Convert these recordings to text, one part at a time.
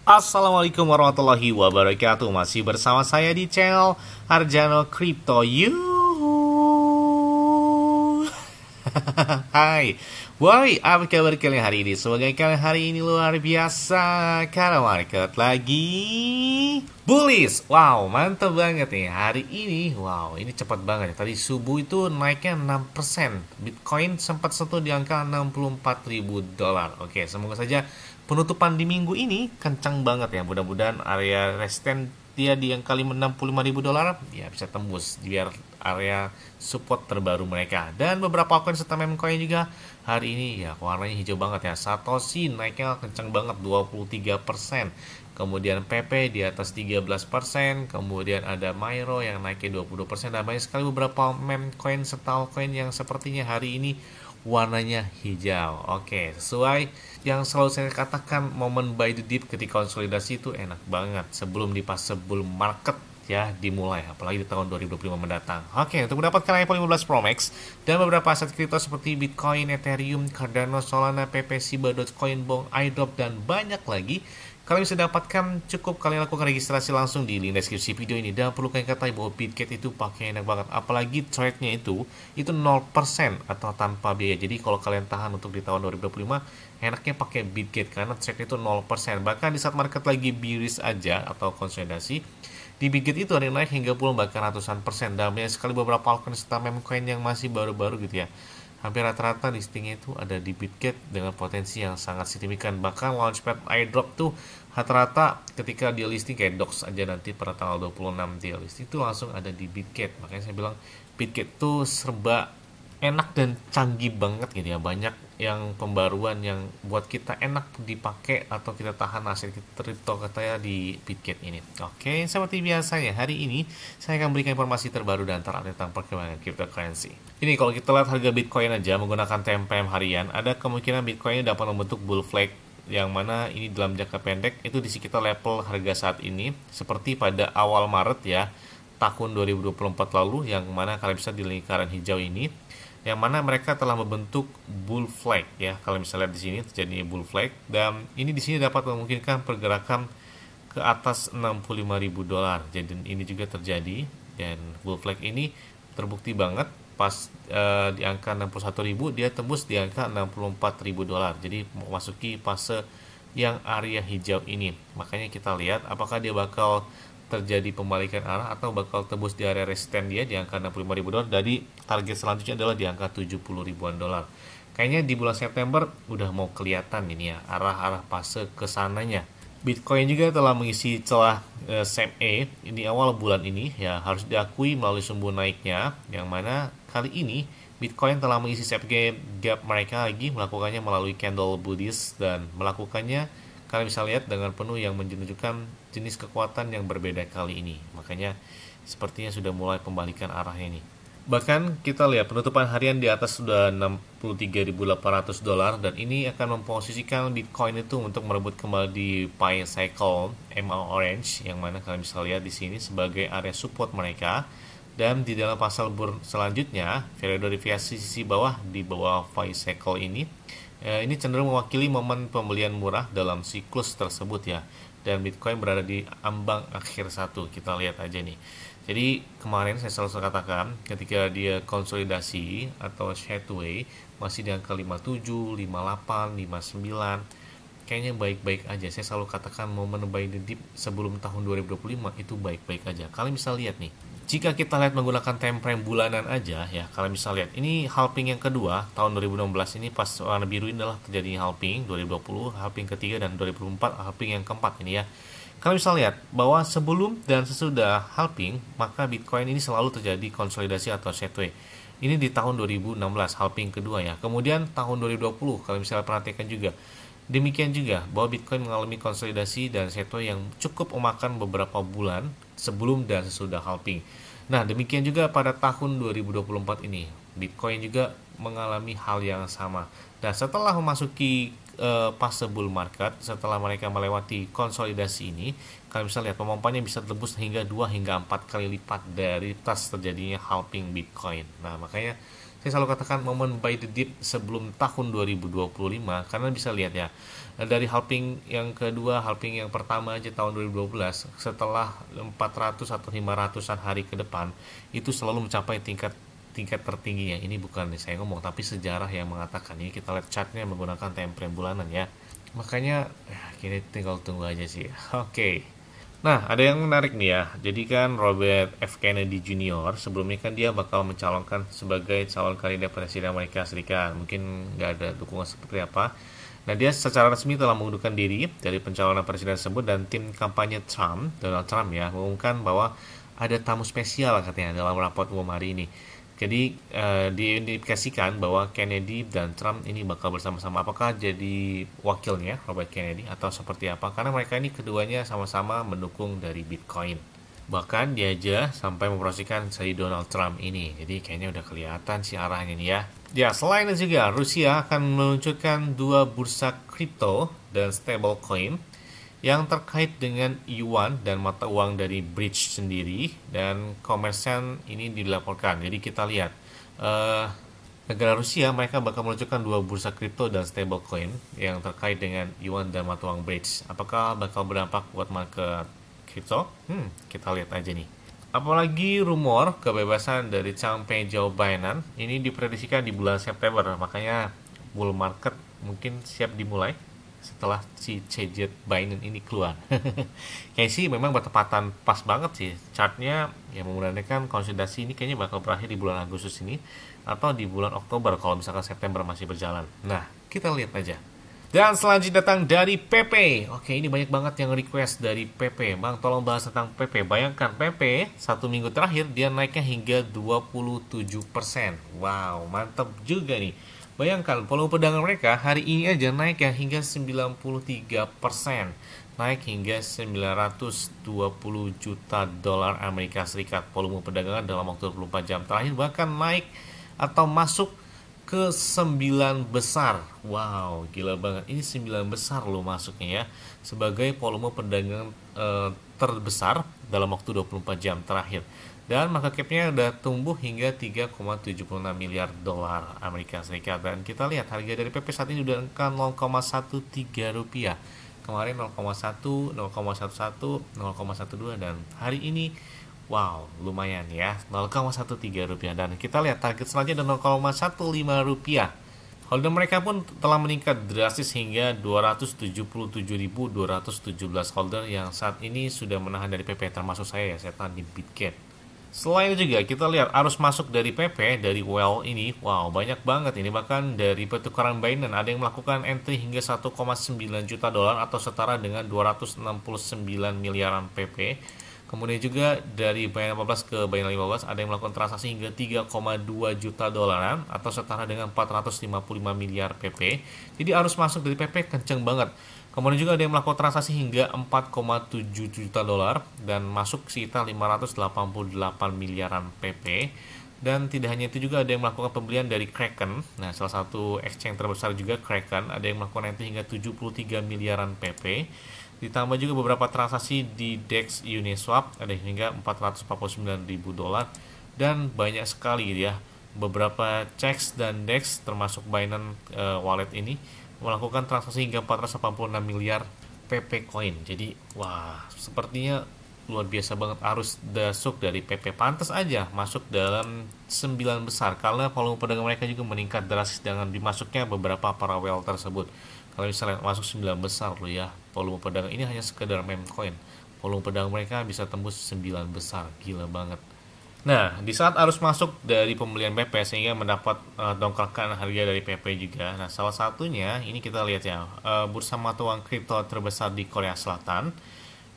Assalamualaikum warahmatullahi wabarakatuh. Masih bersama saya di channel Arjano Crypto Hai, woi, apa kabar kalian hari ini? Semoga kalian hari ini luar biasa karena market lagi bullish. Wow, mantap banget nih hari ini. Wow, ini cepat banget ya. Tadi subuh itu naiknya 6%. Bitcoin sempat sentuh di angka $64.000. Oke, semoga saja penutupan di minggu ini kencang banget ya. Mudah-mudahan area resisten dia di angka $65.000 ya bisa tembus biar area support terbaru mereka. Dan beberapa coin serta meme coin juga hari ini ya warnanya hijau banget ya. Satoshi naiknya kencang banget 23%. Kemudian PP di atas 13%, kemudian ada Myro yang naiknya 22%, dan banyak sekali beberapa meme coin serta altcoin yang sepertinya hari ini warnanya hijau. Oke, sesuai yang selalu saya katakan, momen buy the dip ketika konsolidasi itu enak banget sebelum sebelum market ya dimulai, apalagi di tahun 2025 mendatang. Oke, untuk mendapatkan iPhone 15 Pro Max dan beberapa aset kripto seperti Bitcoin, Ethereum, Cardano, Solana, PP, Shiba, Dogecoin, Bong, iDrop, dan banyak lagi, kalian bisa dapatkan, cukup kalian lakukan registrasi langsung di link deskripsi video ini. Dan perlu kalian ketahui bahwa Bitget itu pakai enak banget, apalagi trade-nya itu 0% atau tanpa biaya. Jadi kalau kalian tahan untuk di tahun 2025, enaknya pakai Bitget karena trade itu 0%. Bahkan di saat market lagi bearish aja atau konsolidasi, di Bitget itu ada yang naik hingga puluhan bahkan ratusan persen. Dan banyak sekali beberapa altcoin serta meme coin yang masih baru-baru gitu ya. Hampir rata-rata listingnya itu ada di Bitget dengan potensi yang sangat signifikan. Bahkan launchpad iDrop tuh rata-rata ketika dia listing kayak Dox aja nanti pada tanggal 26 dia listing itu langsung ada di Bitget. Makanya saya bilang Bitget tuh serba enak dan canggih banget gitu ya. Banyak yang pembaruan yang buat kita enak dipakai atau kita tahan aset kripto katanya di Bitget ini. Oke, seperti biasanya hari ini saya akan berikan informasi terbaru dan terupdate tentang perkembangan cryptocurrency. Ini kalau kita lihat harga Bitcoin aja menggunakan time frame harian, ada kemungkinan Bitcoin dapat membentuk bull flag, yang mana ini dalam jangka pendek itu di sekitar level harga saat ini seperti pada awal Maret ya tahun 2024 lalu, yang mana kalian bisa di lingkaran hijau ini, yang mana mereka telah membentuk bull flag ya. Kalian bisa lihat di sini terjadi bull flag, dan ini di sini dapat memungkinkan pergerakan ke atas $65.000. Jadi ini juga terjadi, dan bull flag ini terbukti banget pas di angka 61.000 dia tembus di angka $64.000. Jadi memasuki fase yang area hijau ini. Makanya kita lihat apakah dia bakal terjadi pembalikan arah atau bakal tembus di area resisten dia di angka $65.000. Jadi target selanjutnya adalah di angka $70.000-an. Kayaknya di bulan September udah mau kelihatan ini ya arah-arah fase kesananya. Bitcoin juga telah mengisi celah SMA di awal bulan ini ya, harus diakui melalui sumbu naiknya, yang mana kali ini Bitcoin telah mengisi gap mereka lagi, melakukannya melalui candle bullish, dan melakukannya kalian bisa lihat dengan penuh yang menunjukkan jenis kekuatan yang berbeda kali ini. Makanya sepertinya sudah mulai pembalikan arahnya ini. Bahkan kita lihat penutupan harian di atas sudah $63.800, dan ini akan memposisikan Bitcoin itu untuk merebut kembali di Pi Cycle MA Orange, yang mana kalian bisa lihat di sini sebagai area support mereka. Dan di dalam pasal selanjutnya, periode deviasi sisi bawah di bawah Pi Cycle ini cenderung mewakili momen pembelian murah dalam siklus tersebut ya. Dan Bitcoin berada di ambang akhir satu. Kita lihat aja nih. Jadi kemarin saya selalu katakan ketika dia konsolidasi atau sideways masih di angka 57, 58, 59, kayaknya baik-baik aja. Saya selalu katakan momen buy the dip sebelum tahun 2025 itu baik-baik aja. Kalian bisa lihat nih, jika kita lihat menggunakan time frame bulanan aja ya, kalian bisa lihat ini halving yang kedua tahun 2016 ini, pas warna biru ini adalah terjadi halving 2020, halving ketiga, dan 2024 halving yang keempat ini ya. Kalian bisa lihat bahwa sebelum dan sesudah halving, maka Bitcoin ini selalu terjadi konsolidasi atau sideways. Ini di tahun 2016 halving kedua ya. Kemudian tahun 2020 kalian bisa perhatikan juga. Demikian juga bahwa Bitcoin mengalami konsolidasi dan sideways yang cukup memakan beberapa bulan sebelum dan sesudah halving. Nah, demikian juga pada tahun 2024 ini, Bitcoin juga mengalami hal yang sama. Dan setelah memasuki fase bull market, setelah mereka melewati konsolidasi ini, kalian bisa lihat pemompanya bisa tembus hingga 2 hingga 4 kali lipat dari pas terjadinya halving Bitcoin. Nah, makanya saya selalu katakan momen buy the dip sebelum tahun 2025, karena bisa lihat ya, dari halving yang kedua, halving yang pertama aja tahun 2012, setelah 400 atau 500-an hari ke depan, itu selalu mencapai tingkat tertingginya. Ini bukan saya ngomong, tapi sejarah yang mengatakan. Ini kita lihat chartnya menggunakan time frame bulanan ya. Makanya kini tinggal tunggu aja sih. Oke. Nah, ada yang menarik nih ya. Jadi kan Robert F. Kennedy Jr. sebelumnya kan dia bakal mencalonkan sebagai calon kandidat presiden Amerika Serikat. Mungkin nggak ada dukungan seperti apa. Nah, dia secara resmi telah mengundurkan diri dari pencalonan presiden tersebut, dan tim kampanye Donald Trump ya, mengumumkan bahwa ada tamu spesial katanya dalam rapat umum hari ini. Jadi diindikasikan bahwa Kennedy dan Trump ini bakal bersama-sama, apakah jadi wakilnya Robert Kennedy atau seperti apa, karena mereka ini keduanya sama-sama mendukung dari Bitcoin. Bahkan dia aja sampai mempromosikan si Donald Trump ini. Jadi kayaknya udah kelihatan sih arahnya nih ya. Ya, selain itu juga Rusia akan meluncurkan 2 bursa kripto dan stablecoin yang terkait dengan yuan dan mata uang dari Bridge sendiri, dan komersan ini dilaporkan. Jadi kita lihat negara Rusia mereka bakal meluncurkan 2 bursa kripto dan stablecoin yang terkait dengan yuan dan mata uang Bridge. Apakah bakal berdampak buat market kripto? Kita lihat aja nih. Apalagi rumor kebebasan dari Changpeng Zhao Bainan ini diprediksikan di bulan September, makanya bull market mungkin siap dimulai setelah si CZ Bainan ini keluar. Kayaknya sih memang bertepatan pas banget sih chartnya, yang memudahkan konsolidasi ini kayaknya bakal berakhir di bulan Agustus ini atau di bulan Oktober kalau misalkan September masih berjalan. Nah, kita lihat aja. Dan selanjutnya datang dari PP. Oke, ini banyak banget yang request dari PP. Bang, tolong bahas tentang PP. Bayangkan PP, 1 minggu terakhir dia naiknya hingga 27%. Wow, mantap juga nih. Bayangkan, volume perdagangan mereka hari ini aja naik ya hingga 93%. Naik hingga 920 juta dolar Amerika Serikat. Volume perdagangan dalam waktu 24 jam terakhir bahkan naik atau masuk ke 9 besar. Wow, gila banget. Ini 9 besar loh masuknya ya. Sebagai volume perdagangan terbesar dalam waktu 24 jam terakhir. Dan market cap-nya udah tumbuh hingga 3,76 miliar dolar Amerika Serikat. Dan kita lihat harga dari PP saat ini udah angka 0,13 rupiah. Kemarin 0,1, 0,11, 0,12, dan hari ini wow, lumayan ya, 0,13 rupiah. Dan kita lihat target selanjutnya ada 0,15 rupiah. Holder mereka pun telah meningkat drastis hingga 277.217 holder yang saat ini sudah menahan dari PP, termasuk saya ya, saya tahan di Bitget. Selain itu juga kita lihat arus masuk dari PP dari Well ini, wow banyak banget ini, bahkan dari pertukaran Binance ada yang melakukan entry hingga 1,9 juta dolar atau setara dengan 269 miliaran PP. Kemudian juga dari Binance 14 ke Binance 15 ada yang melakukan transaksi hingga 3,2 juta dolaran atau setara dengan 455 miliar PP. Jadi arus masuk dari PP kenceng banget. Kemudian juga ada yang melakukan transaksi hingga 4,7 juta dolar dan masuk sekitar 588 miliaran PP. Dan tidak hanya itu juga ada yang melakukan pembelian dari Kraken. Nah, salah satu exchange terbesar juga Kraken, ada yang melakukan itu hingga 73 miliaran PP. Ditambah juga beberapa transaksi di DEX Uniswap ada hingga 449 ribu dolar, dan banyak sekali ya beberapa CEX dan DEX termasuk Binance Wallet ini melakukan transaksi hingga 486 miliar PP coin. Jadi wah, sepertinya luar biasa banget arus dasuk dari PP. Pantas aja masuk dalam 9 besar karena volume perdagangan mereka juga meningkat drastis dengan dimasuknya beberapa para whale tersebut. Kalau misalnya masuk 9 besar loh ya, volume perdagangan ini hanya sekedar meme coin. Volume perdagangan mereka bisa tembus 9 besar, gila banget. Nah, di saat arus masuk dari pembelian PP sehingga mendapat dongkrakan harga dari PP juga. Nah, salah satunya ini kita lihat ya, bursa mata uang kripto terbesar di Korea Selatan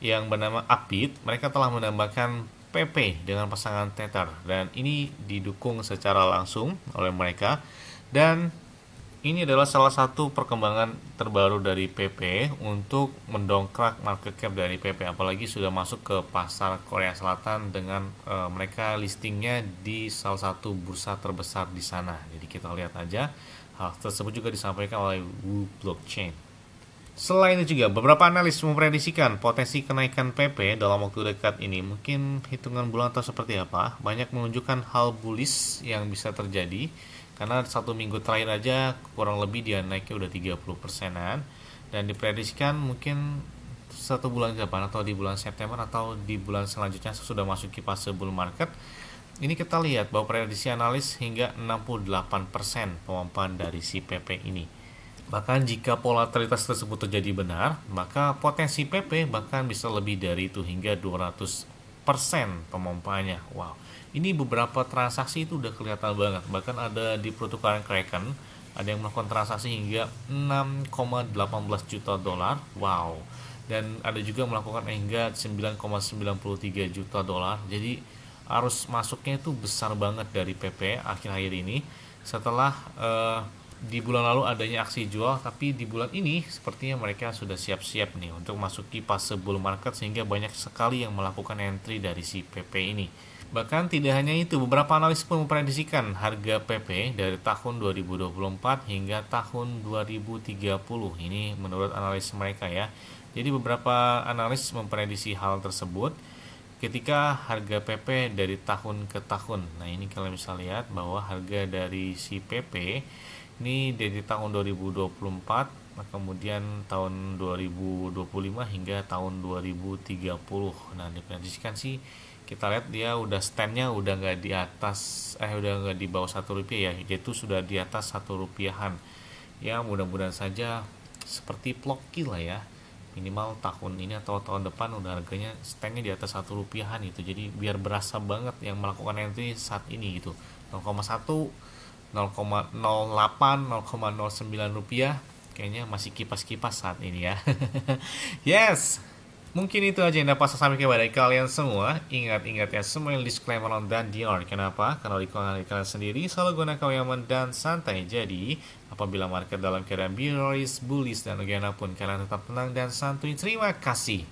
yang bernama Upbit, mereka telah menambahkan PP dengan pasangan Tether, dan ini didukung secara langsung oleh mereka. Dan ini adalah salah satu perkembangan terbaru dari PP untuk mendongkrak market cap dari PP, apalagi sudah masuk ke pasar Korea Selatan dengan mereka listingnya di salah satu bursa terbesar di sana. Jadi kita lihat aja, hal tersebut juga disampaikan oleh Wu Blockchain. Selain itu juga, beberapa analis memprediksikan potensi kenaikan PP dalam waktu dekat ini. Mungkin hitungan bulan atau seperti apa, banyak menunjukkan hal bullish yang bisa terjadi. Karena 1 minggu terakhir aja kurang lebih dia naiknya udah 30%-an. Dan diprediksikan mungkin 1 bulan ke depan atau di bulan September atau di bulan selanjutnya sudah masuk ke fase bull market. Ini kita lihat bahwa prediksi analis hingga 68% pemampuan dari si PP ini. Bahkan jika volatilitas tersebut terjadi benar, maka potensi PP bahkan bisa lebih dari itu hingga 200% pemompaannya. Wow, ini beberapa transaksi itu udah kelihatan banget. Bahkan ada di pertukaran Kraken, ada yang melakukan transaksi hingga 6,18 juta dolar. Wow, dan ada juga melakukan hingga 9,93 juta dolar. Jadi arus masuknya itu besar banget dari PP akhir-akhir ini. Setelah di bulan lalu adanya aksi jual, tapi di bulan ini sepertinya mereka sudah siap-siap nih untuk masuki fase bull market, sehingga banyak sekali yang melakukan entry dari si PP ini. Bahkan tidak hanya itu, beberapa analis pun memprediksikan harga PP dari tahun 2024 hingga tahun 2030. Ini menurut analis mereka ya. Jadi beberapa analis memprediksi hal tersebut ketika harga PP dari tahun ke tahun. Nah, ini kalian bisa lihat bahwa harga dari si PP ini dari tahun 2024, kemudian tahun 2025 hingga tahun 2030. Nah, diprediksikan sih kita lihat dia udah standnya udah nggak di atas, udah nggak di bawah Rp1 ya, yaitu sudah di atas Rp1-an. Ya, mudah-mudahan saja seperti Ploki lah ya. Minimal tahun ini atau tahun depan udah harganya standnya di atas Rp1-an itu. Jadi biar berasa banget yang melakukan entry saat ini gitu. 0,1 0,08 0,09 rupiah kayaknya masih kipas-kipas saat ini ya. Yes, mungkin itu aja yang dapat saya sampaikan kepada kalian semua. Ingat-ingat ya, semua yang disclaimer on dan dior. Kenapa? Karena di kalian sendiri selalu gunakan keyaman dan santai. Jadi apabila market dalam keadaan bearish, bullish dan bagaimanapun, kalian tetap tenang dan santuy. Terima kasih.